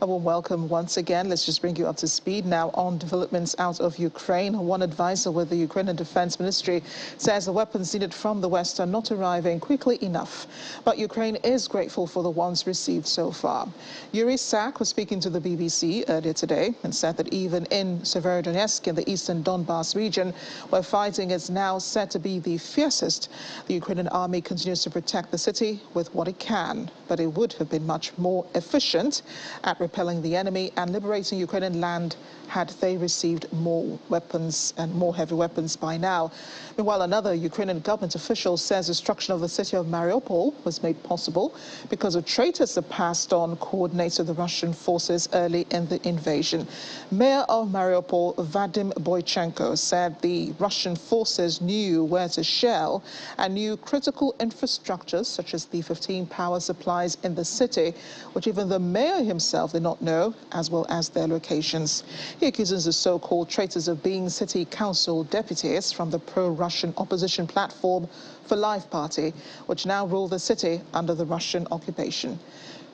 A warm welcome once again. Let's just bring you up to speed now on developments out of Ukraine. One advisor with the Ukrainian Defense Ministry says the weapons needed from the West are not arriving quickly enough. But Ukraine is grateful for the ones received so far. Yuri Sak was speaking to the BBC earlier today and said that even in Severodonetsk in the eastern Donbas region, where fighting is now said to be the fiercest, the Ukrainian army continues to protect the city with what it can. But it would have been much more efficient at repelling the enemy and liberating Ukrainian land had they received more weapons and more heavy weapons by now. Meanwhile, another Ukrainian government official says destruction of the city of Mariupol was made possible because of traitors that passed on coordinates of the Russian forces early in the invasion. Mayor of Mariupol, Vadim Boychenko, said the Russian forces knew where to shell and knew critical infrastructures such as the 15 power supplies in the city, which even the mayor himself did not know, as well as their locations. He accuses the so-called traitors of being city council deputies from the pro-Russian opposition platform for Life party, which now rule the city under the Russian occupation.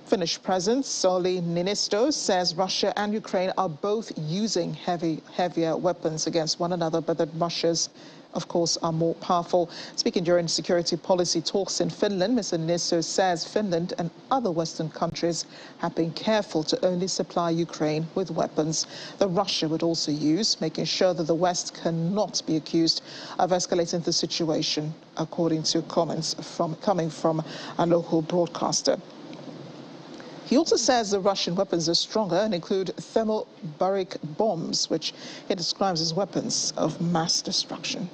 Finnish President Sauli Niinisto says Russia and Ukraine are both using heavier weapons against one another, but that Russia's, of course, are more powerful. Speaking during security policy talks in Finland, Mr. Niinisto says Finland and other Western countries have been careful to only supply Ukraine with weapons that Russia would also use, making sure that the West cannot be accused of escalating the situation, according to comments coming from a local broadcaster. He also says the Russian weapons are stronger and include thermobaric bombs, which he describes as weapons of mass destruction.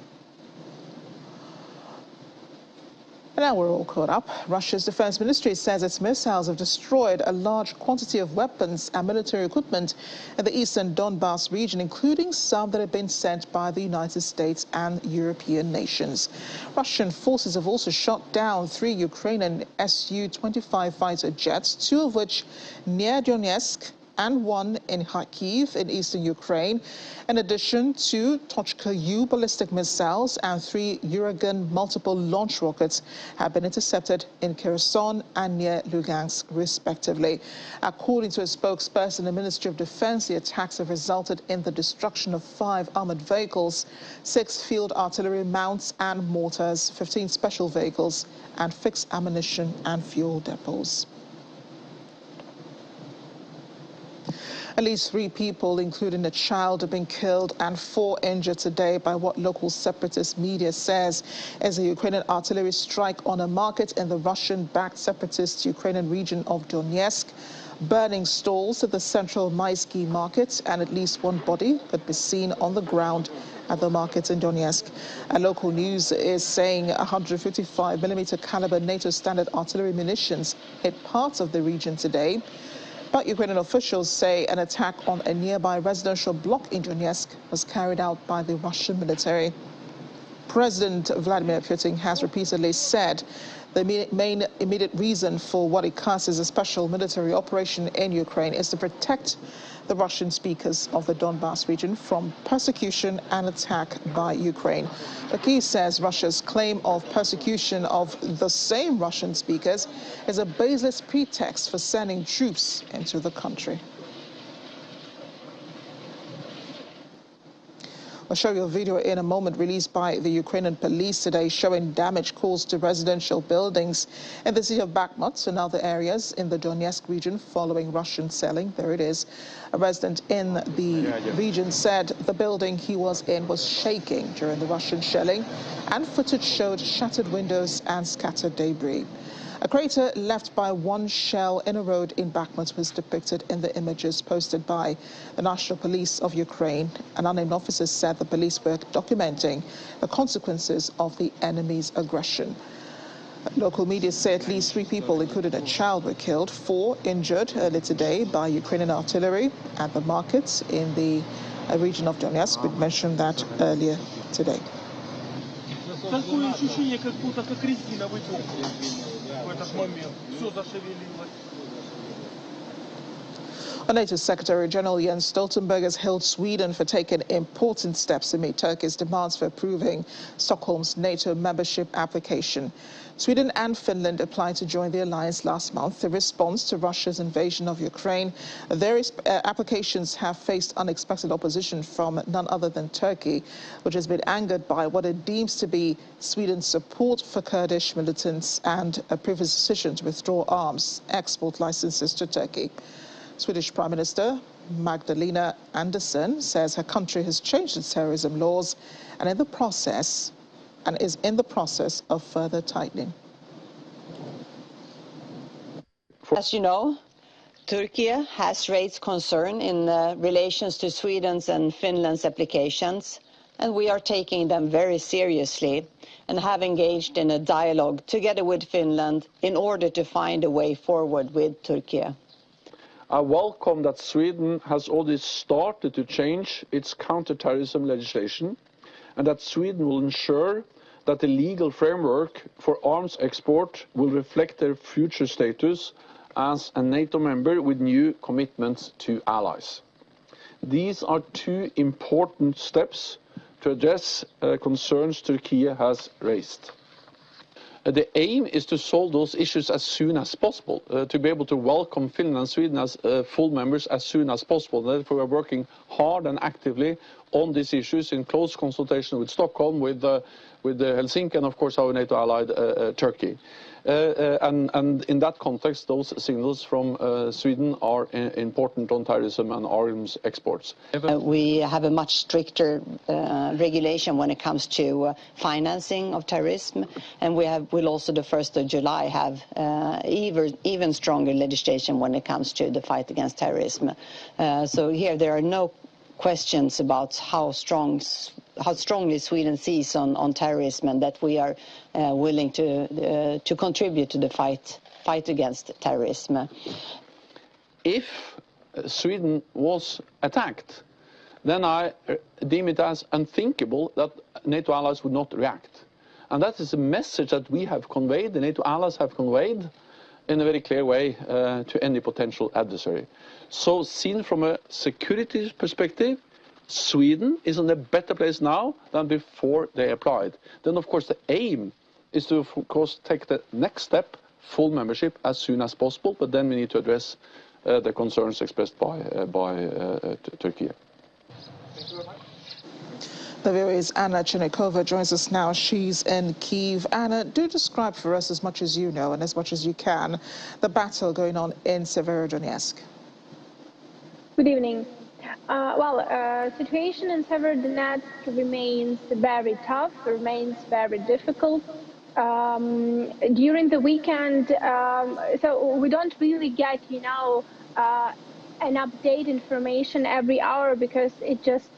And now we're all caught up. Russia's defense ministry says its missiles have destroyed a large quantity of weapons and military equipment in the eastern Donbas region, including some that have been sent by the United States and European nations. Russian forces have also shot down 3 Ukrainian Su-25 fighter jets, 2 of which near Donetsk and 1 in Kharkiv in eastern Ukraine, in addition to Tochka-U ballistic missiles and 3 Uragan multiple launch rockets have been intercepted in Kherson and near Lugansk, respectively. According to a spokesperson in the Ministry of Defense, the attacks have resulted in the destruction of 5 armored vehicles, 6 field artillery mounts and mortars, 15 special vehicles, and fixed ammunition and fuel depots. At least 3 people, including a child, have been killed and 4 injured today by what local separatist media says is a Ukrainian artillery strike on a market in the Russian-backed separatist Ukrainian region of Donetsk. Burning stalls at the central Maisky market, and at least 1 body could be seen on the ground at the market in Donetsk. And local news is saying 155mm caliber NATO standard artillery munitions hit parts of the region today. But Ukrainian officials say an attack on a nearby residential block in Donetsk was carried out by the Russian military. President Vladimir Putin has repeatedly said the main immediate reason for what he calls as a special military operation in Ukraine is to protect the Russian speakers of the Donbas region from persecution and attack by Ukraine. But he says Russia's claim of persecution of the same Russian speakers is a baseless pretext for sending troops into the country. I'll show you a video in a moment released by the Ukrainian police today showing damage caused to residential buildings in the city of Bakhmut and other areas in the Donetsk region following Russian shelling. There it is. A resident in the region said the building he was in was shaking during the Russian shelling, and footage showed shattered windows and scattered debris. A crater left by 1 shell in a road in Bakhmut was depicted in the images posted by the National Police of Ukraine. An unnamed officer said the police were documenting the consequences of the enemy's aggression. Local media say at least 3 people, including a child, were killed, 4 injured earlier today by Ukrainian artillery at the markets in the region of Donetsk. We mentioned that earlier today. Такое ощущение, как будто как резина выпухла в этот момент. Все зашевелилось. NATO Secretary General Jens Stoltenberg has hailed Sweden for taking important steps to meet Turkey's demands for approving Stockholm's NATO membership application. Sweden and Finland applied to join the alliance last month in response to Russia's invasion of Ukraine. Their applications have faced unexpected opposition from none other than Turkey, which has been angered by what it deems to be Sweden's support for Kurdish militants and a previous decision to withdraw arms export licenses to Turkey. Swedish Prime Minister Magdalena Andersson says her country has changed its terrorism laws and is in the process of further tightening. As you know, Turkey has raised concern in relations to Sweden's and Finland's applications, and we are taking them very seriously and have engaged in a dialogue together with Finland in order to find a way forward with Turkey. I welcome that Sweden has already started to change its counter-terrorism legislation and that Sweden will ensure that the legal framework for arms export will reflect their future status as a NATO member with new commitments to allies. These are two important steps to address concerns Turkey has raised. The aim is to solve those issues as soon as possible, to be able to welcome Finland and Sweden as full members as soon as possible. Therefore, we are working hard and actively on these issues in close consultation with Stockholm, with Helsinki, and of course our NATO ally Turkey. And in that context, those signals from Sweden are important on terrorism and arms exports. We have a much stricter regulation when it comes to financing of terrorism, and we'll also the 1st of July have even stronger legislation when it comes to the fight against terrorism. So here there are no questions about how strongly Sweden sees on terrorism, and that we are willing to contribute to the fight against terrorism. If Sweden was attacked, then I deem it as unthinkable that NATO allies would not react. And that is a message that we have conveyed, the NATO allies have conveyed in a very clear way to any potential adversary. So seen from a security perspective, Sweden is in a better place now than before they applied. Then, of course, the aim is to, of course, take the next step, full membership, as soon as possible. But then we need to address the concerns expressed by Turkey. Thank you very much. The VOA's Anna Chernikova joins us now. She's in Kyiv. Anna, do describe for us, as much as you know and as much as you can, the battle going on in Severodonetsk. Good evening. Situation in Severodonetsk remains very tough, remains very difficult. During the weekend, so we don't really get, an update information every hour because it just,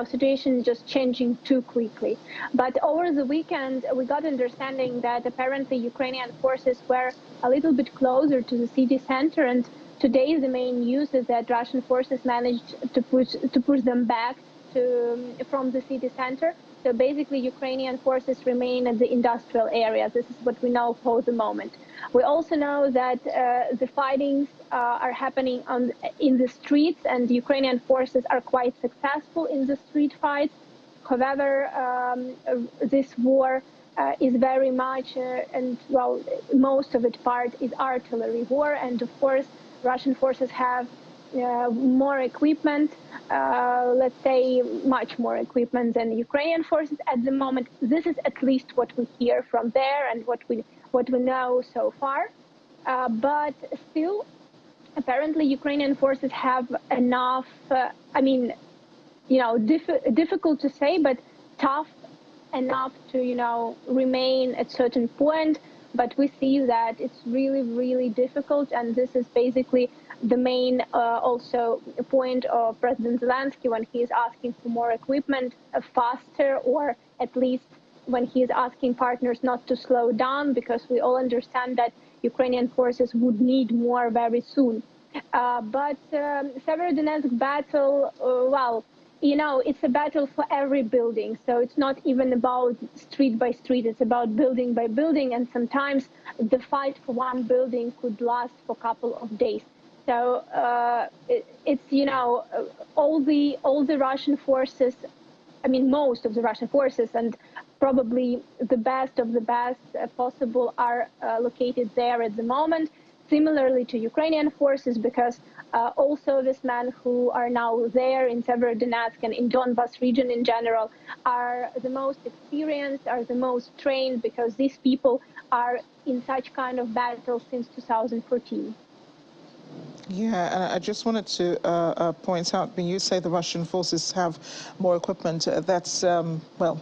situation is just changing too quickly. But over the weekend, we got understanding that apparently Ukrainian forces were a little bit closer to the city center, and today the main news is that Russian forces managed to push them back from the city center. So basically Ukrainian forces remain at the industrial area. This is what we know for the moment. We also know that the fightings are happening in the streets, and the Ukrainian forces are quite successful in the street fights. However, this war is very much, most of it part is artillery war, and of course Russian forces have more equipment, let's say much more equipment than Ukrainian forces at the moment. This is at least what we hear from there and what we know so far. But still, apparently Ukrainian forces have enough, difficult to say, but tough enough to, remain at certain point. But we see that it's really, really difficult, and this is basically the main also point of President Zelensky when he is asking for more equipment faster, or at least when he is asking partners not to slow down, because we all understand that Ukrainian forces would need more very soon. But Severodonetsk battle, it's a battle for every building. So it's not even about street by street, it's about building by building. And sometimes the fight for one building could last for a couple of days. So it's all the Russian forces. I mean, most of the Russian forces and probably the best of the best possible are located there at the moment. Similarly to Ukrainian forces, because also this men who are now there in Severodonetsk and in Donbas region in general are the most experienced, are the most trained, because these people are in such kind of battle since 2014. Yeah, and I just wanted to point out, when you say the Russian forces have more equipment, that's, well,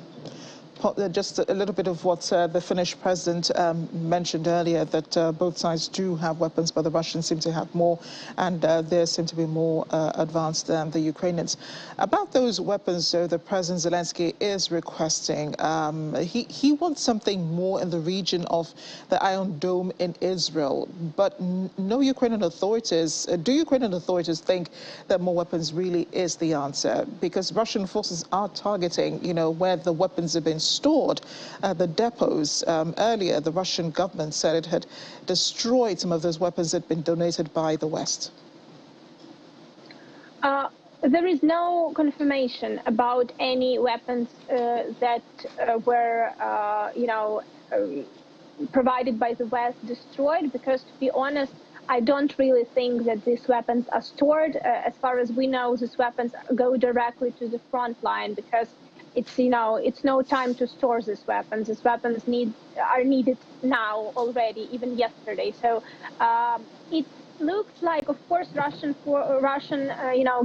just a little bit of what the Finnish president mentioned earlier, that both sides do have weapons, but the Russians seem to have more, and they seem to be more advanced than the Ukrainians. About those weapons, though, the President Zelensky is requesting, he wants something more in the region of the Iron Dome in Israel, but no Ukrainian authorities, do Ukrainian authorities think that more weapons really is the answer? Because Russian forces are targeting, where the weapons have been stored, the depots. Earlier, the Russian government said it had destroyed some of those weapons that had been donated by the West. There is no confirmation about any weapons that were, provided by the West, destroyed, because, to be honest, I don't really think that these weapons are stored. As far as we know, these weapons go directly to the front line, because it's no time to store these weapons. These weapons are needed now already, even yesterday. So it looks like, of course, Russian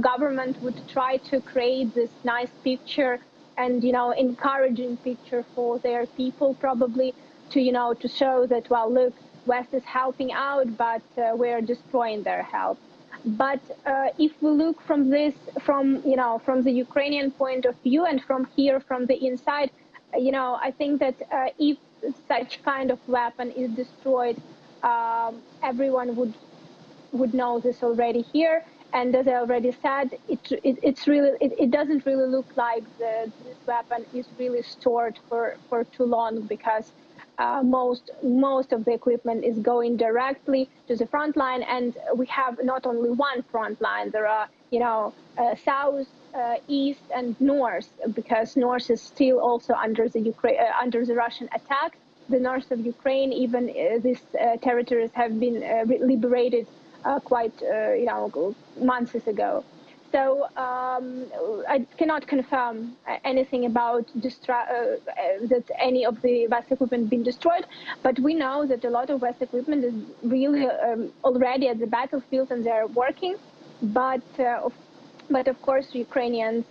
government would try to create this nice picture and encouraging picture for their people, probably to show that, well, look, West is helping out, but we're destroying their help. But if we look from the Ukrainian point of view and from here, from the inside, I think that if such kind of weapon is destroyed, everyone would know this already here. And as I already said, it doesn't really look like this weapon is really stored for too long, because most of the equipment is going directly to the front line, and we have not only one front line. There are south, east, and north, because north is still also under the Russian attack. The north of Ukraine, even these territories have been liberated quite months ago. So I cannot confirm anything about that any of the West equipment been destroyed, but we know that a lot of West equipment is really already at the battlefield and they're working. But of course, Ukrainians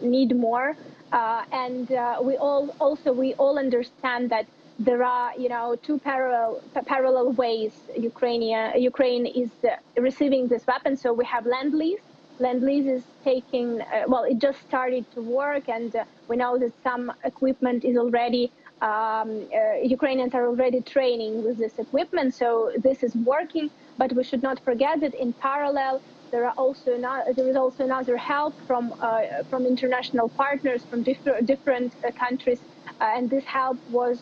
need more, and we all understand that there are two parallel ways Ukraine is receiving this weapon. So we have Lend-Lease. Lend-Lease is taking, it just started to work, and we know that some equipment is already, Ukrainians are already training with this equipment, so this is working. But we should not forget that in parallel, there is also another help from international partners from different countries, and this help was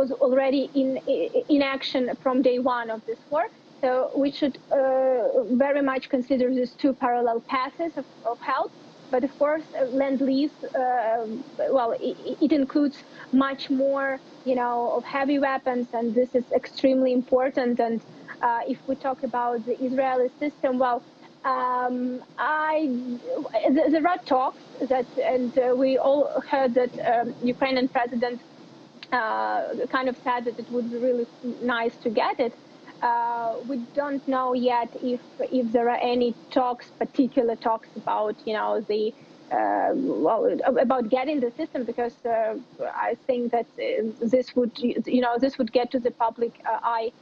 was already in action from day one of this war. So we should very much consider these two parallel paths of help. But of course, Lend-Lease, it includes much more, of heavy weapons, and this is extremely important. And if we talk about the Israeli system, there are talks that, and we all heard that Ukrainian president kind of said that it would be really nice to get it. We don't know yet if there are any particular talks about about getting the system, because I think that this would get to the public eye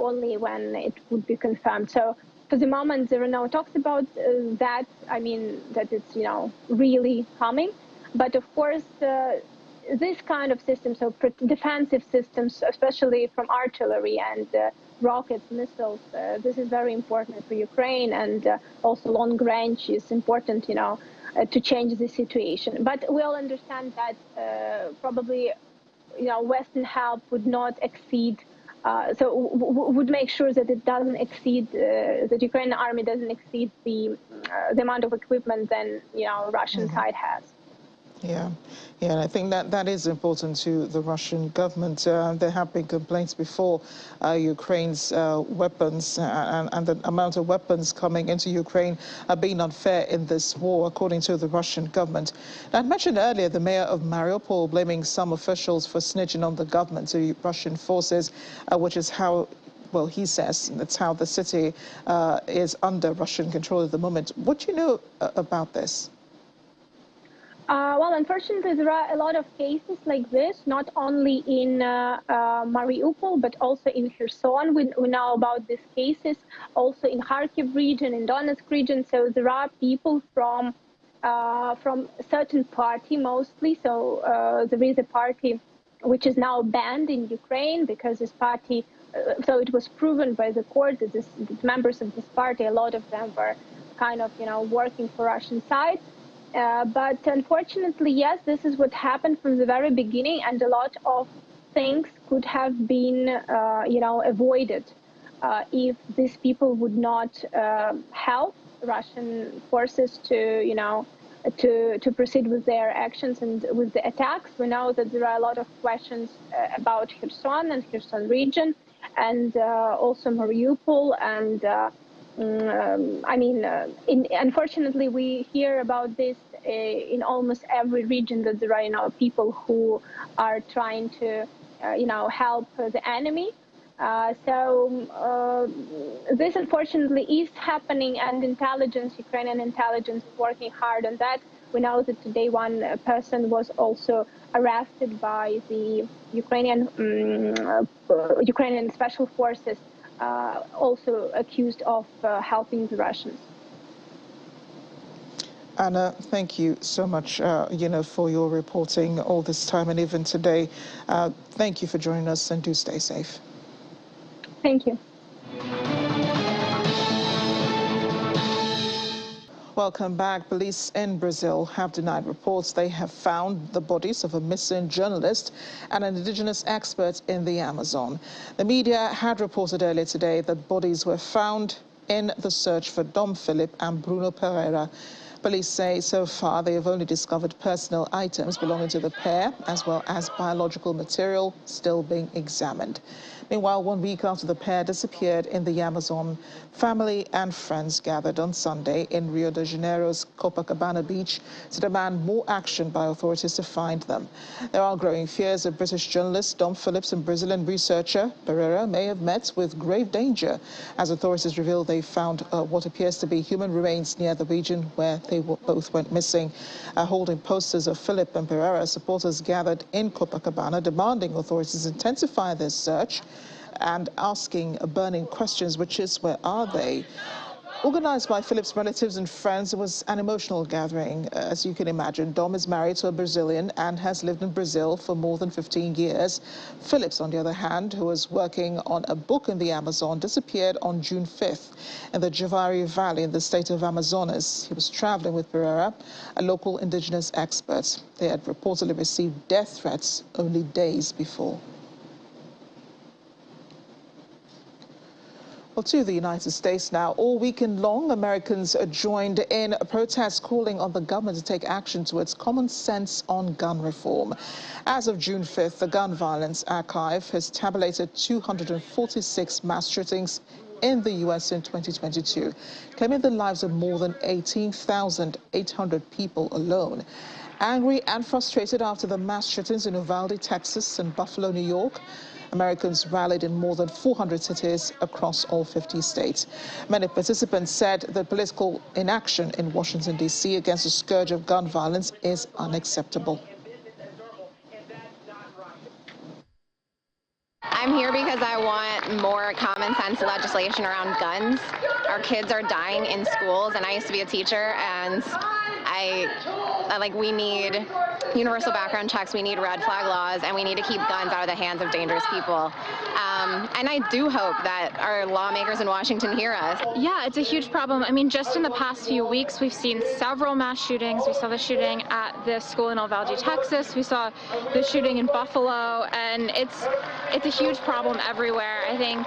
only when it would be confirmed. So for the moment, there are no talks about that. I mean, that it's really coming. But of course, this kind of systems, so defensive systems, especially from artillery and rockets, missiles, this is very important for Ukraine, and also long range is important, to change the situation. But we all understand that probably, Western help would not exceed so would make sure that it doesn't exceed, that Ukrainian army doesn't exceed the amount of equipment than Russian side has. Yeah, and I think that is important to the Russian government. There have been complaints before Ukraine's weapons and the amount of weapons coming into Ukraine are being unfair in this war, according to the Russian government. I mentioned earlier the mayor of Mariupol blaming some officials for snitching on the government to Russian forces, which is how, well, he says that's how the city is under Russian control at the moment. What do you know about this? Well, unfortunately, there are a lot of cases like this, not only in Mariupol, but also in Kherson. We know about these cases, also in Kharkiv region, in Donetsk region. So there are people from a certain party mostly. So there is a party which is now banned in Ukraine because this party, so it was proven by the court that the members of this party, a lot of them were kind of, working for Russian side. But unfortunately, yes, this is what happened from the very beginning, and a lot of things could have been, avoided if these people would not help Russian forces to, to proceed with their actions and with the attacks. We know that there are a lot of questions about Kherson and Kherson region, and also Mariupol, and unfortunately, we hear about this in almost every region, that there are people who are trying to help the enemy. So this unfortunately is happening, and Ukrainian intelligence is working hard on that. We know that today one person was also arrested by the Ukrainian special forces, also accused of helping the Russians. Anna, thank you so much, for your reporting all this time and even today. Thank you for joining us, and do stay safe. Thank you. Welcome back. Police in Brazil have denied reports they have found the bodies of a missing journalist and an indigenous expert in the Amazon. The media had reported earlier today that bodies were found in the search for Dom Philip and Bruno Pereira. Police say so far they have only discovered personal items belonging to the pair, as well as biological material still being examined. Meanwhile, 1 week after the pair disappeared in the Amazon, family and friends gathered on Sunday in Rio de Janeiro's Copacabana beach to demand more action by authorities to find them. There are growing fears that British journalist Dom Phillips and Brazilian researcher Pereira may have met with grave danger, as authorities reveal they found what appears to be human remains near the region where they both went missing. Holding posters of Philip and Pereira, supporters gathered in Copacabana demanding authorities intensify their search and asking burning questions, which is, where are they? Organized by Philip's relatives and friends, it was an emotional gathering. As you can imagine, Dom is married to a Brazilian and has lived in Brazil for more than 15 years. Phillips, on the other hand, who was working on a book in the Amazon, disappeared on June 5th in the Javari Valley in the state of Amazonas. He was traveling with Pereira, a local indigenous expert. They had reportedly received death threats only days before. Well, to the United States now. All weekend long, Americans joined in a protest calling on the government to take action towards common sense on gun reform. As of June 5th, the Gun Violence Archive has tabulated 246 mass shootings in the U.S. in 2022, claiming the lives of more than 18,800 people alone. Angry and frustrated after the mass shootings in Uvalde, Texas, and Buffalo, New York, Americans rallied in more than 400 cities across all 50 states. Many participants said that political inaction in Washington, D.C. against the scourge of gun violence is unacceptable. I'm here because I want more common sense legislation around guns. Our kids are dying in schools, and I used to be a teacher, and we need universal background checks, we need red flag laws, and we need to keep guns out of the hands of dangerous people. And I do hope that our lawmakers in Washington hear us. Yeah, it's a huge problem. I mean, just in the past few weeks, we've seen several mass shootings. We saw the shooting at this school in Uvalde, Texas. We saw the shooting in Buffalo, and it's a huge problem everywhere. I think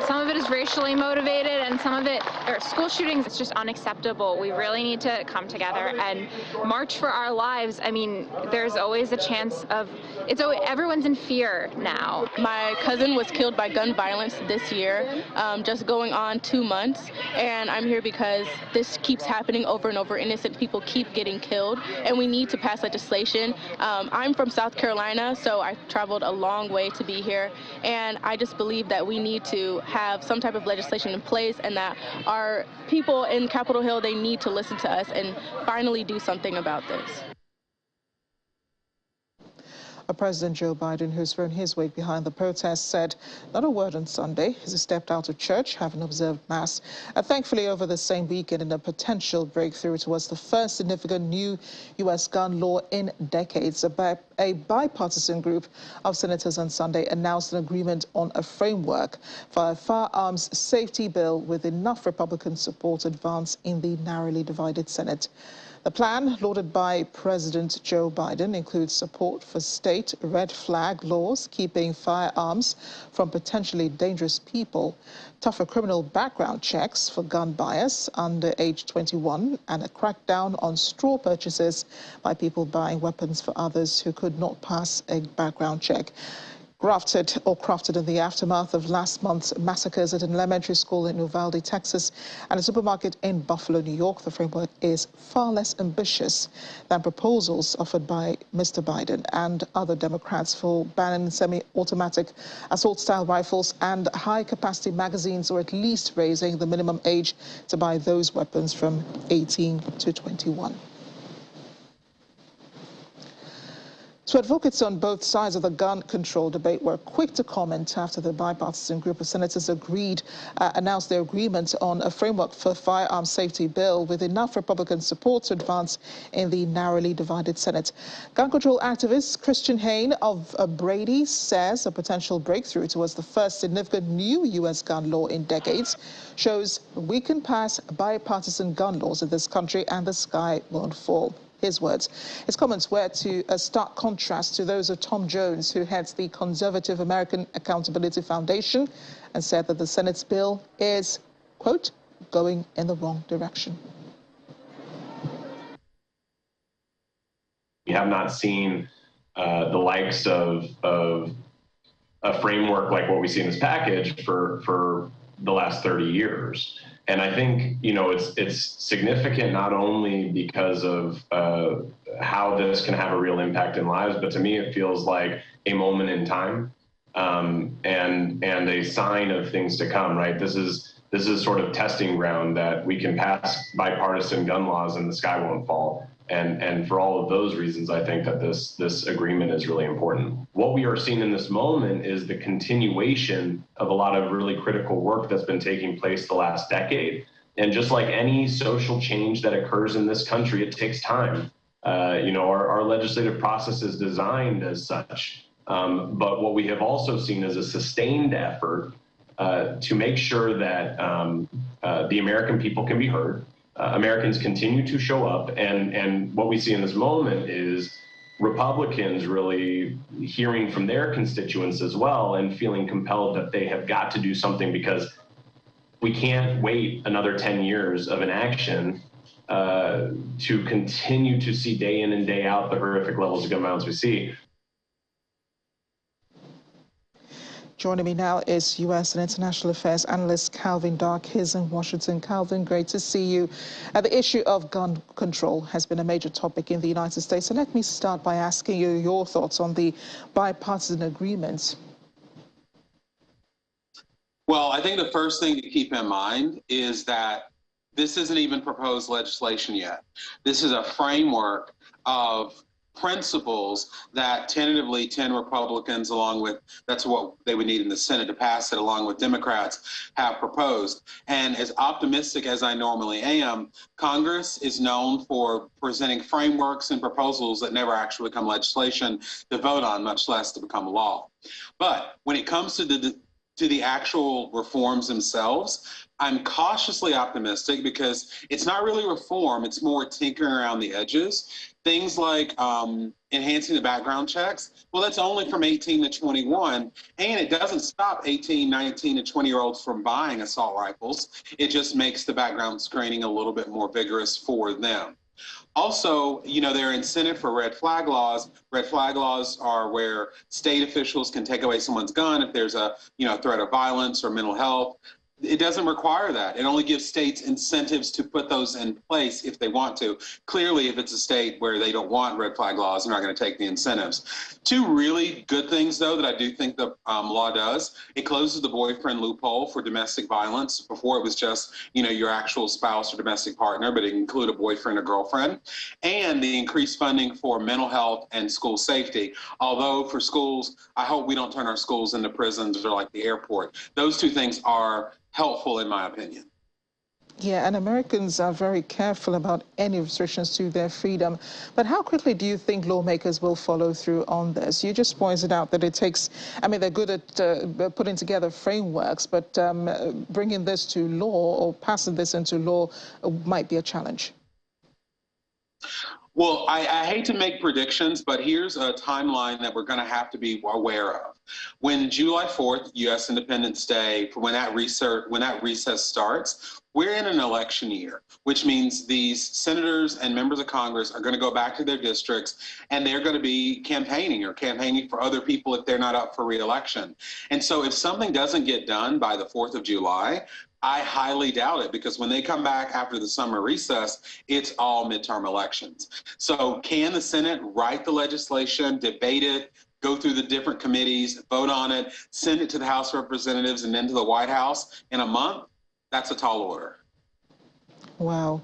some of it is racially motivated, and some of it, or school shootings, it's just unacceptable. We really need to come together and march for our lives. I mean, there's always a chance of, everyone's in fear now. My cousin was killed by gun violence this year, just going on 2 months, and I'm here because this keeps happening over and over. Innocent people keep getting killed, and we need to pass legislation. I'm from South Carolina, so I traveled a long way to be here, and I just believe that we need to have some type of legislation in place, and that our people in Capitol Hill, they need to listen to us and finally do something about this. President Joe Biden, who's thrown his weight behind the protests, said not a word on Sunday as he stepped out of church, having observed Mass. Thankfully, over the same weekend, in a potential breakthrough towards the first significant new U.S. gun law in decades, a bipartisan group of senators on Sunday announced an agreement on a framework for a firearms safety bill with enough Republican support to advance in the narrowly divided Senate. The plan, lauded by President Joe Biden, includes support for state red flag laws, keeping firearms from potentially dangerous people, tougher criminal background checks for gun buyers under age 21, and a crackdown on straw purchases by people buying weapons for others who could not pass a background check. Crafted in the aftermath of last month's massacres at an elementary school in Uvalde, Texas, and a supermarket in Buffalo, New York, the framework is far less ambitious than proposals offered by Mr. Biden and other Democrats for banning semi-automatic assault-style rifles and high-capacity magazines, or at least raising the minimum age to buy those weapons from 18 to 21. So advocates on both sides of the gun control debate were quick to comment after the bipartisan group of senators announced their agreement on a framework for firearms safety bill with enough Republican support to advance in the narrowly divided Senate. Gun control activist Christian Hain of Brady says a potential breakthrough towards the first significant new U.S. gun law in decades shows we can pass bipartisan gun laws in this country and the sky won't fall. His words. His comments were to a stark contrast to those of Tom Jones, who heads the Conservative American Accountability Foundation, and said that the Senate's bill is, quote, going in the wrong direction. We have not seen the likes of a framework like what we see in this package for the last 30 years. And I think, you know, it's significant not only because of how this can have a real impact in lives, but to me it feels like a moment in time and a sign of things to come, right? This is sort of testing ground that we can pass bipartisan gun laws and the sky won't fall. And for all of those reasons, I think that this agreement is really important. What we are seeing in this moment is the continuation of a lot of really critical work that's been taking place the last decade. And just like any social change that occurs in this country, it takes time. You know, our legislative process is designed as such. But what we have also seen is a sustained effort to make sure that the American people can be heard. Americans continue to show up, and what we see in this moment is Republicans really hearing from their constituents as well and feeling compelled that they have got to do something, because we can't wait another 10 years of inaction to continue to see day in and day out the horrific levels of gun violence we see. Joining me now is U.S. and International Affairs analyst Calvin Dark. He's in Washington. Calvin, great to see you. The issue of gun control has been a major topic in the United States. So let me start by asking you your thoughts on the bipartisan agreement. Well, I think the first thing to keep in mind is that this isn't even proposed legislation yet. This is a framework of principles that tentatively 10 Republicans, along with, that's what they would need in the Senate to pass it, along with Democrats, have proposed. And as optimistic as I normally am, Congress is known for presenting frameworks and proposals that never actually become legislation to vote on, much less to become law. But when it comes to the actual reforms themselves, I'm cautiously optimistic because it's not really reform, it's more tinkering around the edges. Things like enhancing the background checks, well, that's only from 18 to 21, and it doesn't stop 18, 19, and 20-year-olds from buying assault rifles. It just makes the background screening a little bit more vigorous for them. Also, you know, there are incentive for red flag laws. Red flag laws are where state officials can take away someone's gun if there's a, you know, threat of violence or mental health. It doesn't require that. It only gives states incentives to put those in place if they want to. Clearly, if it's a state where they don't want red flag laws, they're not going to take the incentives. Two really good things, though, that I do think the law does. It closes the boyfriend loophole for domestic violence. Before it was just, you know, your actual spouse or domestic partner, but it can include a boyfriend or girlfriend. And the increased funding for mental health and school safety. Although for schools, I hope we don't turn our schools into prisons or like the airport. Those two things are helpful in my opinion. Yeah, and Americans are very careful about any restrictions to their freedom. But how quickly do you think lawmakers will follow through on this? You just pointed out that it takes, I mean, they're good at putting together frameworks, but bringing this to law or passing this into law might be a challenge. Well, I hate to make predictions, but here's a timeline that we're going to have to be aware of. When July 4th, U.S. Independence Day, when that recess starts, we're in an election year, which means these senators and members of Congress are going to go back to their districts and they're going to be campaigning for other people if they're not up for re-election. And so if something doesn't get done by the 4th of July, I highly doubt it, because when they come back after the summer recess, it's all midterm elections. So can the Senate write the legislation, debate it, go through the different committees, vote on it, send it to the House of Representatives and then to the White House in a month? That's a tall order. Wow.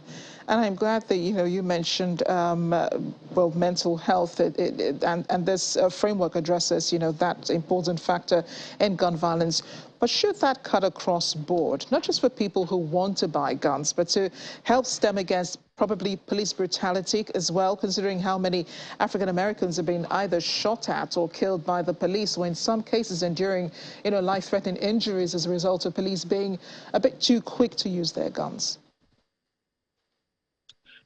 And I'm glad that, you know, you mentioned, well, mental health, and this framework addresses, you know, that important factor in gun violence. But should that cut across board, not just for people who want to buy guns, but to help stem against probably police brutality as well, considering how many African Americans have been either shot at or killed by the police, or in some cases enduring, you know, life-threatening injuries as a result of police being a bit too quick to use their guns?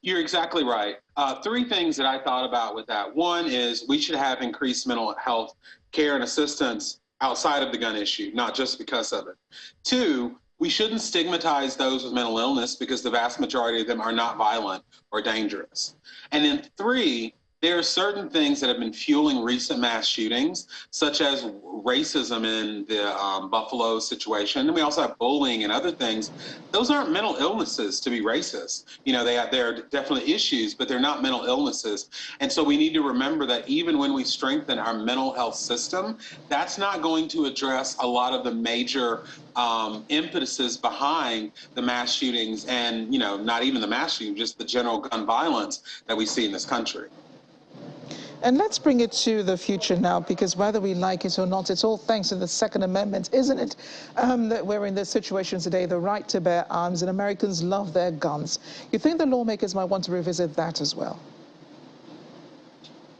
You're exactly right. Three things that I thought about with that. One is we should have increased mental health care and assistance outside of the gun issue, not just because of it. Two, we shouldn't stigmatize those with mental illness because the vast majority of them are not violent or dangerous. And then three, there are certain things that have been fueling recent mass shootings, such as racism in the Buffalo situation. And we also have bullying and other things. Those aren't mental illnesses to be racist. You know, they're definitely issues, but they're not mental illnesses. And so we need to remember that even when we strengthen our mental health system, that's not going to address a lot of the major impetuses behind the mass shootings and, you know, not even the mass shooting, just the general gun violence that we see in this country. And let's bring it to the future now, because whether we like it or not, it's all thanks to the Second Amendment, isn't it? That we're in this situation today, the right to bear arms, and Americans love their guns. You think the lawmakers might want to revisit that as well?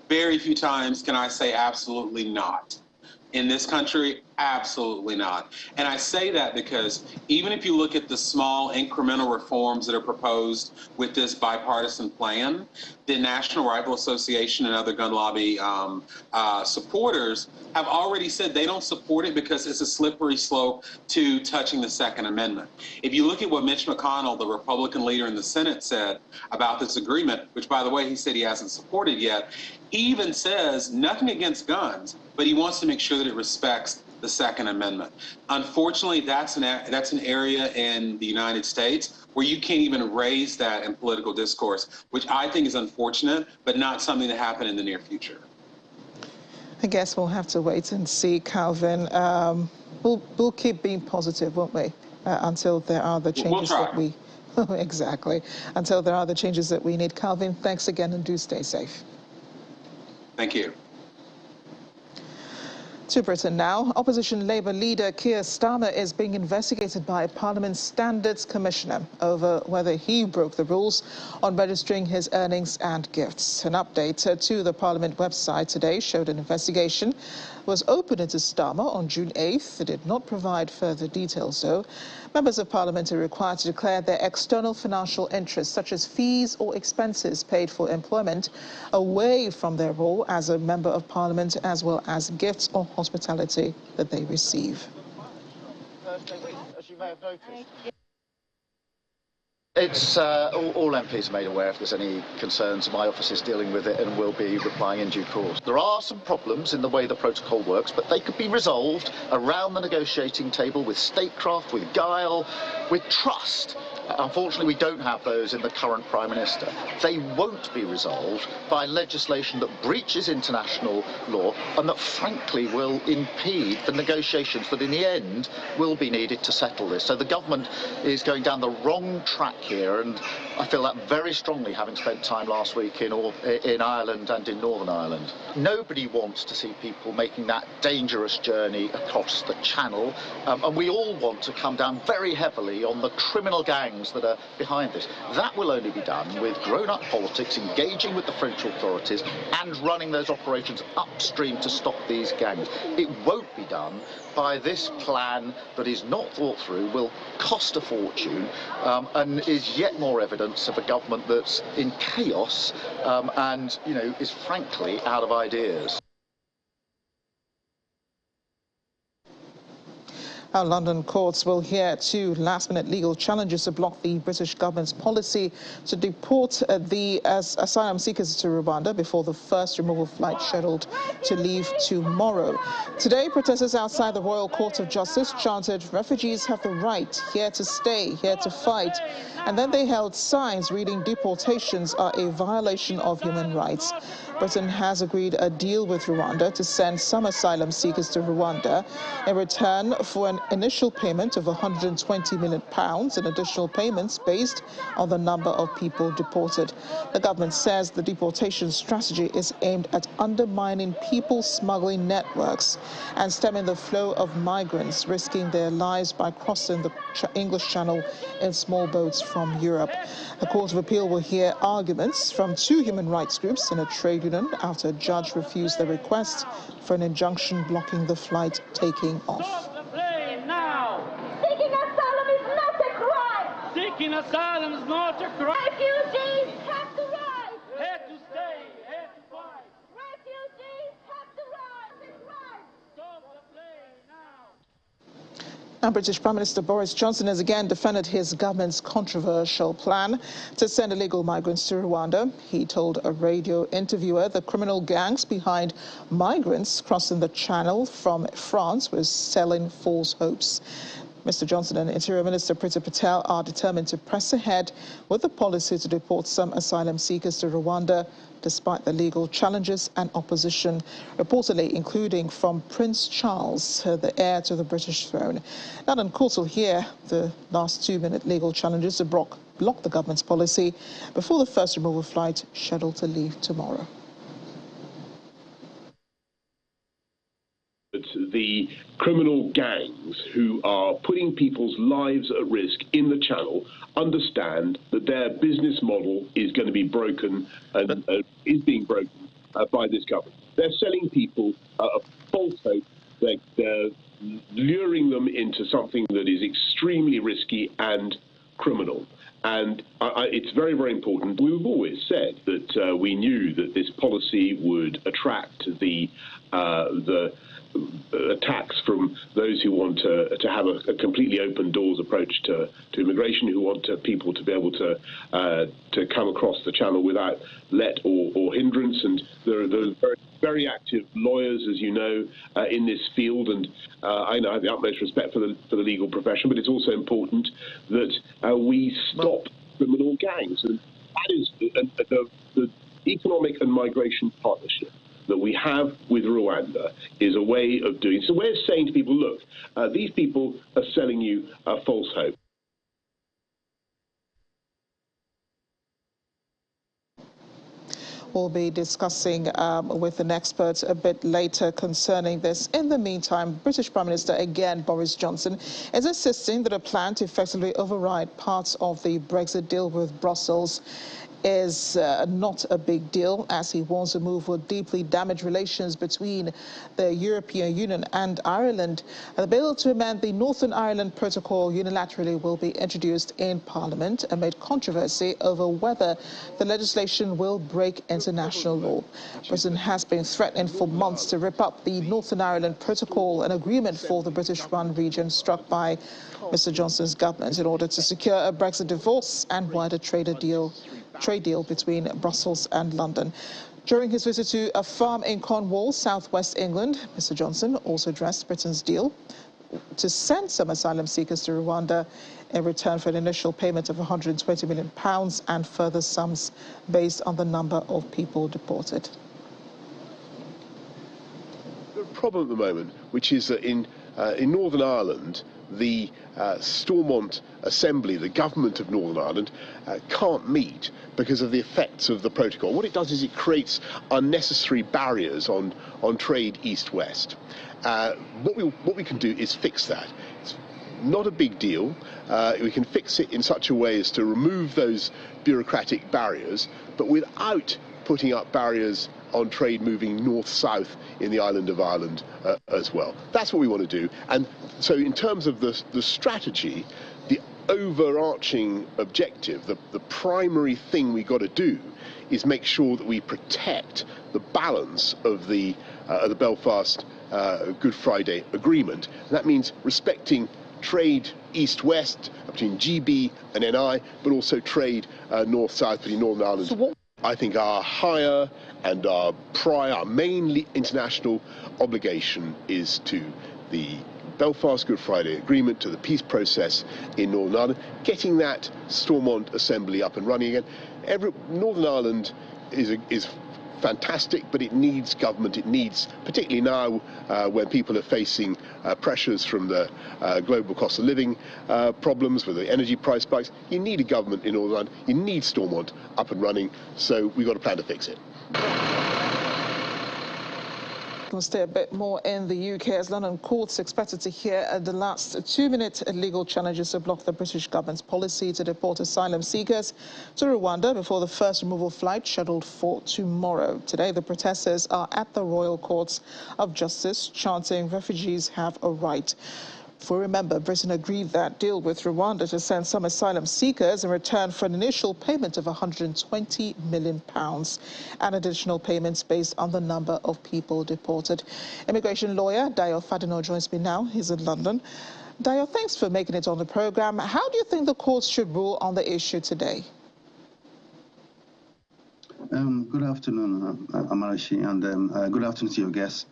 Very few times can I say absolutely not. In this country, absolutely not. And I say that because even if you look at the small incremental reforms that are proposed with this bipartisan plan, the National Rifle Association and other gun lobby supporters have already said they don't support it because it's a slippery slope to touching the Second Amendment. If you look at what Mitch McConnell, the Republican leader in the Senate, said about this agreement, which, by the way, he said he hasn't supported yet, he even says nothing against guns, but he wants to make sure that it respects the Second Amendment. Unfortunately, that's an area in the United States where you can't even raise that in political discourse, which I think is unfortunate, but not something to happen in the near future. I guess we'll have to wait and see, Calvin. We'll keep being positive, won't we, until there are the changes that we... Exactly. Until there are the changes that we need. Calvin, thanks again, and do stay safe. Thank you. To Britain now. Opposition Labour leader Keir Starmer is being investigated by Parliament's Standards Commissioner over whether he broke the rules on registering his earnings and gifts. An update to the Parliament website today showed an investigation was opened into Starmer on June 8th. It did not provide further details, though. Members of Parliament are required to declare their external financial interests, such as fees or expenses paid for employment, away from their role as a Member of Parliament, as well as gifts or hospitality that they receive. As you may have noticed. It's all MPs are made aware if there's any concerns. My office is dealing with it and will be replying in due course. There are some problems in the way the protocol works, but they could be resolved around the negotiating table with statecraft, with guile, with trust. Unfortunately, we don't have those in the current Prime Minister. They won't be resolved by legislation that breaches international law and that, frankly, will impede the negotiations that, in the end, will be needed to settle this. So the government is going down the wrong track here, and I feel that very strongly, having spent time last week in Ireland and in Northern Ireland. Nobody wants to see people making that dangerous journey across the Channel, and we all want to come down very heavily on the criminal gangs that are behind this. That will only be done with grown-up politics, engaging with the French authorities and running those operations upstream to stop these gangs. It won't be done by this plan that is not thought through, will cost a fortune, and is yet more evidence of a government that's in chaos and, you know, is frankly out of ideas. Our London courts will hear two last-minute legal challenges to block the British government's policy to deport the asylum seekers to Rwanda before the first removal flight scheduled to leave tomorrow. Today, protesters outside the Royal Court of Justice chanted, "Refugees have the right, here to stay, here to fight." And then they held signs reading, "Deportations are a violation of human rights." Britain has agreed a deal with Rwanda to send some asylum seekers to Rwanda in return for an initial payment of £120 million and additional payments based on the number of people deported. The government says the deportation strategy is aimed at undermining people smuggling networks and stemming the flow of migrants risking their lives by crossing the English Channel in small boats from Europe. The Court of Appeal will hear arguments from two human rights groups and a trade union after a judge refused their request for an injunction blocking the flight taking off. Seeking asylum is not a crime! Seeking asylum is not a crime! Refugees have the right! Here to stay, here to fight! Refugees have the right! Stop the plane now! Now, British Prime Minister Boris Johnson has again defended his government's controversial plan to send illegal migrants to Rwanda. He told a radio interviewer the criminal gangs behind migrants crossing the Channel from France were selling false hopes. Mr. Johnson and Interior Minister Priti Patel are determined to press ahead with the policy to deport some asylum seekers to Rwanda, despite the legal challenges and opposition, reportedly including from Prince Charles, the heir to the British throne. London courts will hear the last 2-minute legal challenges to block the government's policy before the first removal flight scheduled to leave tomorrow. The criminal gangs who are putting people's lives at risk in the Channel understand that their business model is going to be broken and is being broken by this government. They're selling people a false hope. They're luring them into something that is extremely risky and criminal. And it's very, very important. We've always said that we knew that this policy would attract the attacks from those who want to have a completely open doors approach to immigration, who want people to be able to come across the Channel without let or hindrance. And there are very, very active lawyers, as you know, in this field, and I have the utmost respect for the legal profession, but it's also important that we stop criminal gangs. And that is the economic and migration partnership that we have with Rwanda is a way of doing. It's a way of saying to people, look, these people are selling you a false hope. We'll be discussing with an expert a bit later concerning this. In the meantime, British Prime Minister again, Boris Johnson, is insisting that a plan to effectively override parts of the Brexit deal with Brussels is not a big deal, as he warns the move will deeply damage relations between the European Union and Ireland. The bill to amend the Northern Ireland Protocol unilaterally will be introduced in Parliament amid controversy over whether the legislation will break international law. Britain has been threatening for months to rip up the Northern Ireland Protocol, an agreement for the British-run region struck by Mr. Johnson's government in order to secure a Brexit divorce and wider trade deal between Brussels and London. During his visit to a farm in Cornwall, southwest England, Mr. Johnson also addressed Britain's deal to send some asylum seekers to Rwanda in return for an initial payment of £120 million and further sums based on the number of people deported. The problem at the moment, which is that in Northern Ireland, the Stormont Assembly, the government of Northern Ireland, can't meet because of the effects of the protocol. What it does is it creates unnecessary barriers on trade east-west. What we can do is fix that. It's not a big deal. We can fix it in such a way as to remove those bureaucratic barriers, but without putting up barriers on trade moving north-south in the island of Ireland as well. That's what we want to do. And so in terms of the strategy, the overarching objective, the primary thing we've got to do is make sure that we protect the balance of the Belfast Good Friday Agreement. And that means respecting trade east-west between GB and NI, but also trade north-south between Northern Ireland. So what I think our higher and our main international obligation is to the Belfast Good Friday Agreement, to the peace process in Northern Ireland, getting that Stormont Assembly up and running again. Northern Ireland is fantastic, but it needs government. It needs, particularly now when people are facing pressures from the global cost of living problems with the energy price spikes, you need a government in Northern Ireland. You need Stormont up and running, so we've got a plan to fix it. We'll stay a bit more in the UK as London courts expected to hear the last 2-minute legal challenges to block the British government's policy to deport asylum seekers to Rwanda before the first removal flight scheduled for tomorrow. Today, the protesters are at the Royal Courts of Justice chanting refugees have a right. If we remember, Britain agreed that deal with Rwanda to send some asylum seekers in return for an initial payment of £120 million and additional payments based on the number of people deported. Immigration lawyer Dayo Fadino joins me now. He's in London. Dayo, thanks for making it on the programme. How do you think the courts should rule on the issue today? Good afternoon, Amarashi, and good afternoon to your guests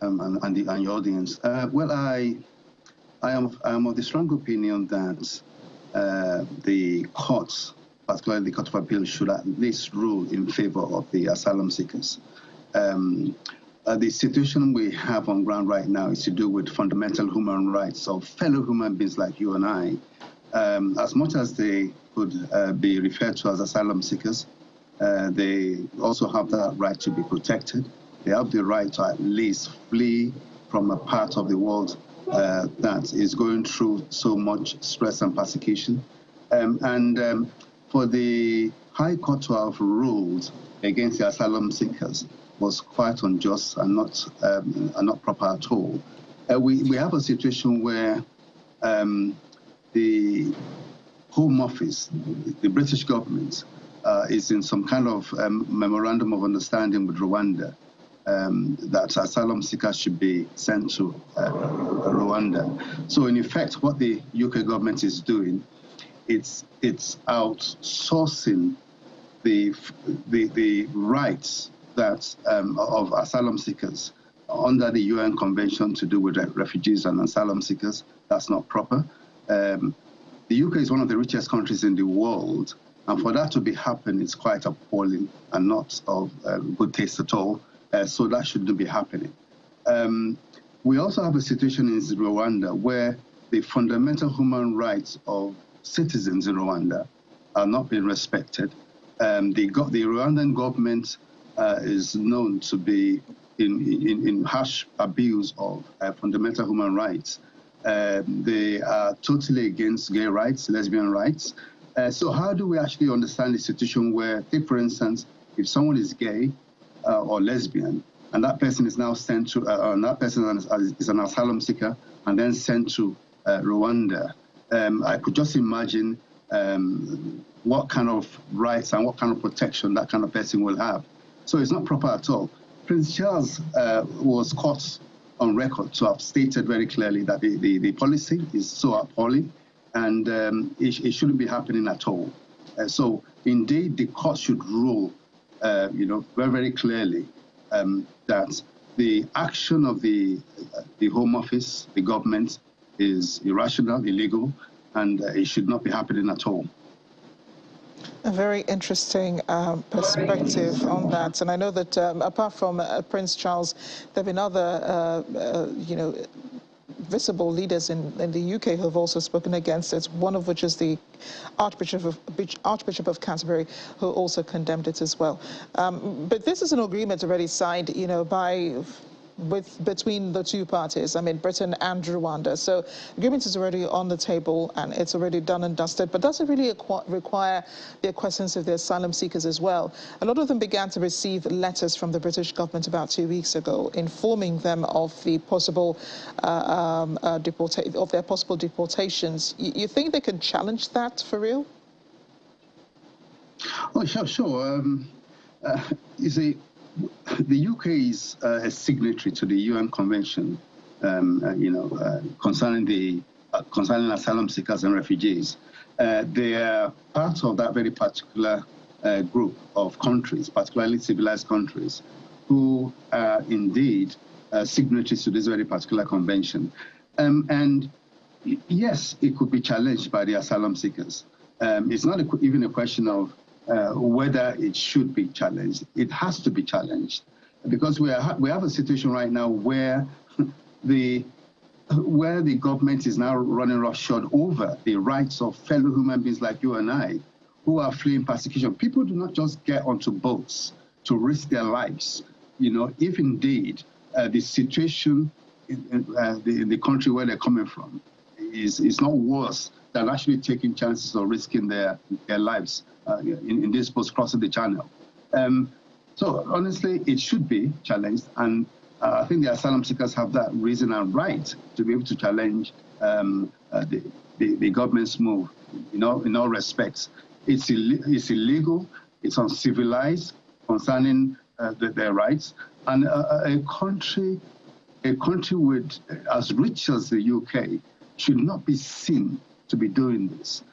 and your audience. Well, I am of the strong opinion that the courts, particularly the Court of Appeal, should at least rule in favor of the asylum seekers. The situation we have on ground right now is to do with fundamental human rights of fellow human beings like you and I. As much as they could be referred to as asylum seekers, they also have that right to be protected. They have the right to at least flee from a part of the world that is going through so much stress and persecution. For the High Court to have ruled against the asylum seekers was quite unjust and not proper at all. We have a situation where the Home Office, the British government, is in some kind of memorandum of understanding with Rwanda that asylum seekers should be sent to Rwanda. So in effect, what the UK government is doing, it's outsourcing the rights that of asylum seekers under the UN Convention to do with refugees and asylum seekers. That's not proper. The UK is one of the richest countries in the world, and for that to be happening is quite appalling and not of good taste at all. So that shouldn't be happening. We also have a situation in Rwanda where the fundamental human rights of citizens in Rwanda are not being respected. The Rwandan government is known to be in harsh abuse of fundamental human rights. They are totally against gay rights, lesbian rights. So how do we actually understand the situation where, take for instance, if someone is gay or lesbian, and that person is now sent to, that person is an asylum seeker and then sent to Rwanda, I could just imagine what kind of rights and what kind of protection that kind of person will have. So it's not proper at all. Prince Charles was caught on record to have stated very clearly that the policy is so appalling and it shouldn't be happening at all. So indeed, the court should rule, very, very clearly that the action of the Home Office, the government, is irrational, illegal, and it should not be happening at all. A very interesting perspective on that. And I know that apart from Prince Charles, there have been other, visible leaders in the UK who have also spoken against it, one of which is the Archbishop of Canterbury, who also condemned it as well. But this is an agreement already signed, between the two parties, I mean, Britain and Rwanda. So agreement is already on the table and it's already done and dusted, but does it really require the acquiescence of the asylum seekers as well? A lot of them began to receive letters from the British government about 2 weeks ago, informing them of the possible their possible deportations. You think they can challenge that for real? Oh, sure. You see, the UK is a signatory to the UN Convention, concerning asylum seekers and refugees. They are part of that very particular group of countries, particularly civilized countries, who are indeed signatories to this very particular convention. And yes, it could be challenged by the asylum seekers. It's not even a question of whether it should be challenged. It has to be challenged because we have a situation right now where the government is now running roughshod over the rights of fellow human beings like you and I, who are fleeing persecution. People do not just get onto boats to risk their lives. If indeed the situation in the country where they're coming from is not worse than actually taking chances of risking their lives in this boat crossing the channel. So honestly, it should be challenged, and I think the asylum seekers have that reason and right to be able to challenge the government's move. In all respects, it's illegal, it's uncivilized concerning their rights, and a country with as rich as the UK should not be seen to be doing this.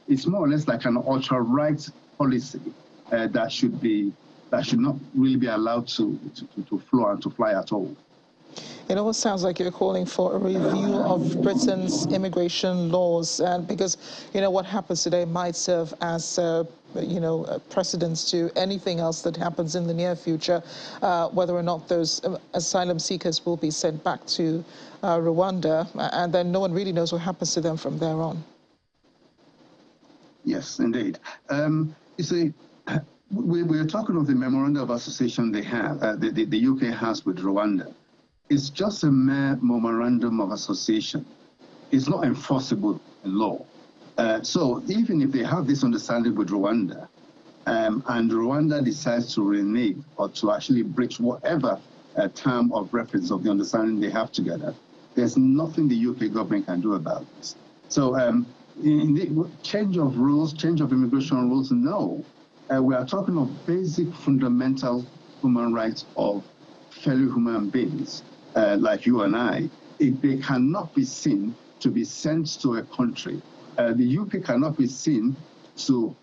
It's more or less like an ultra-right policy that should not really be allowed to flow and to fly at all. It almost sounds like you're calling for a review of Britain's immigration laws, and because what happens today might serve as precedence to anything else that happens in the near future, whether or not those asylum seekers will be sent back to Rwanda, and then no one really knows what happens to them from there on. Yes, indeed. You see, we're talking of the memorandum of association they have, the UK has with Rwanda. It's just a mere memorandum of association. It's not enforceable in law. So even if they have this understanding with Rwanda, and Rwanda decides to renege or to actually breach whatever term of reference of the understanding they have together, there's nothing the UK government can do about this. So in the change of rules, change of immigration rules, no. We are talking of basic fundamental human rights of fellow human beings like you and I. They cannot be seen to be sent to a country. The UK cannot be seen to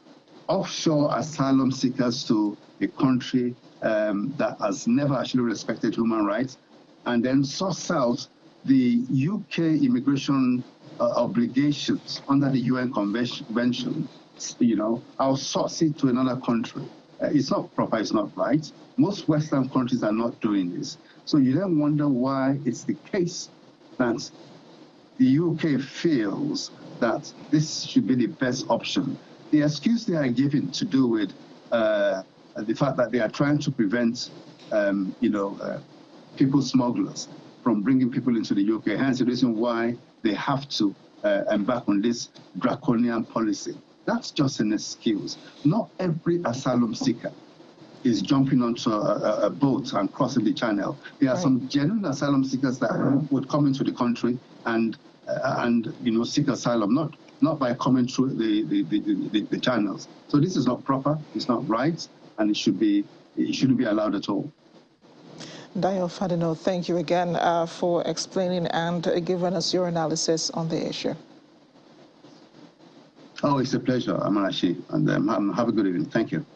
offshore asylum seekers to a country that has never actually respected human rights, and then source out the UK immigration obligations under the UN Convention, outsource it to another country. It's not proper, it's not right. Most Western countries are not doing this. So you then wonder why it's the case that the UK feels that this should be the best option. The excuse they are giving to do with the fact that they are trying to prevent, people smugglers from bringing people into the UK. Hence the reason why they have to embark on this draconian policy. That's just an excuse. Not every asylum seeker is jumping onto a boat and crossing the channel. There are some genuine asylum seekers that would come into the country and seek asylum, not by coming through the channels. So this is not proper, it's not right, and it shouldn't be allowed at all. Dayo Fadino, thank you again for explaining and giving us your analysis on the issue. Oh, it's a pleasure, Amarachi, and have a good evening. Thank you.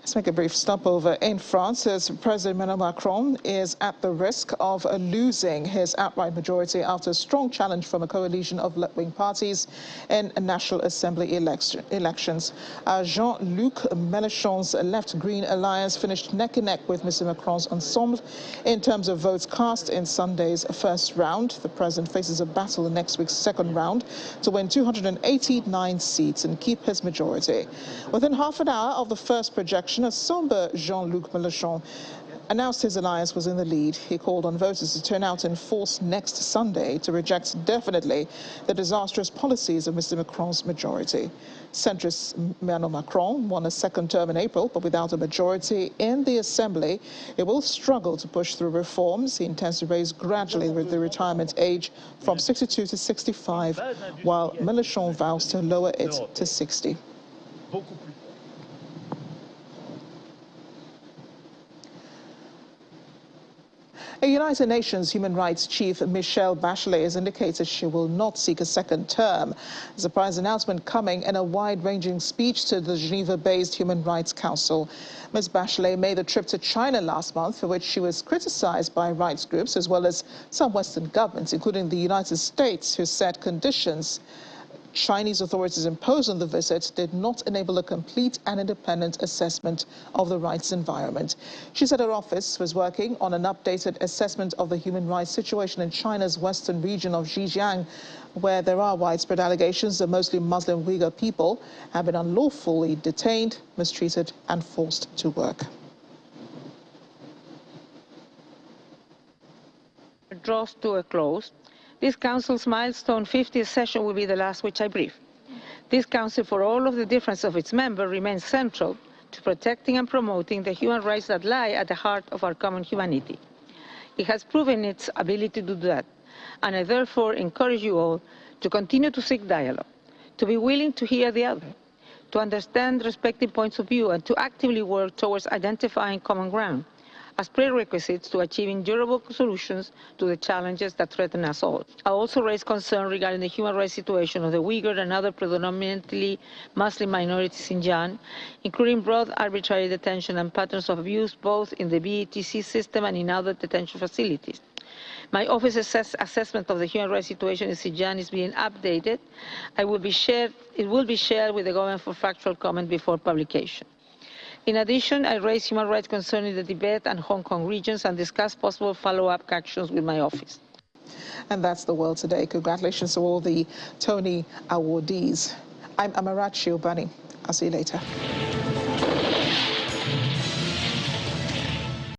Let's make a brief stopover in France as President Emmanuel Macron is at the risk of losing his outright majority after a strong challenge from a coalition of left-wing parties in National Assembly elections. Jean-Luc Mélenchon's Left Green Alliance finished neck and neck with Mr. Macron's Ensemble in terms of votes cast in Sunday's first round. The president faces a battle in next week's second round to win 289 seats and keep his majority. Within half an hour of the first projection, a somber Jean-Luc Mélenchon announced his alliance was in the lead. He called on voters to turn out in force next Sunday to reject definitely the disastrous policies of Mr. Macron's majority. Centrist Emmanuel Macron won a second term in April, but without a majority in the Assembly, he will struggle to push through reforms. He intends to raise gradually the retirement age from 62 to 65, while Mélenchon vows to lower it to 60. A United Nations Human Rights Chief, Michelle Bachelet, has indicated she will not seek a second term. A surprise announcement coming in a wide-ranging speech to the Geneva-based Human Rights Council. Ms. Bachelet made the trip to China last month, for which she was criticized by rights groups as well as some Western governments, including the United States, who said conditions Chinese authorities imposed on the visit did not enable a complete and independent assessment of the rights environment. She said her office was working on an updated assessment of the human rights situation in China's western region of Xinjiang, where there are widespread allegations that mostly Muslim Uyghur people have been unlawfully detained, mistreated, and forced to work. It draws to a close. This Council's milestone 50th session will be the last which I brief. This Council, for all of the difference of its members, remains central to protecting and promoting the human rights that lie at the heart of our common humanity. It has proven its ability to do that, and I therefore encourage you all to continue to seek dialogue, to be willing to hear the other, to understand respective points of view, and to actively work towards identifying common ground as prerequisites to achieving durable solutions to the challenges that threaten us all. I also raised concern regarding the human rights situation of the Uyghur and other predominantly Muslim minorities in Xinjiang, including broad arbitrary detention and patterns of abuse both in the BETC system and in other detention facilities. My office's assessment of the human rights situation in Xinjiang is being updated. It will be shared with the government for factual comment before publication. In addition, I raised human rights concerning the Tibet and Hong Kong regions and discussed possible follow-up actions with my office. And that's the world today. Congratulations to all the Tony awardees. I'm Amarachi Obani. I'll see you later.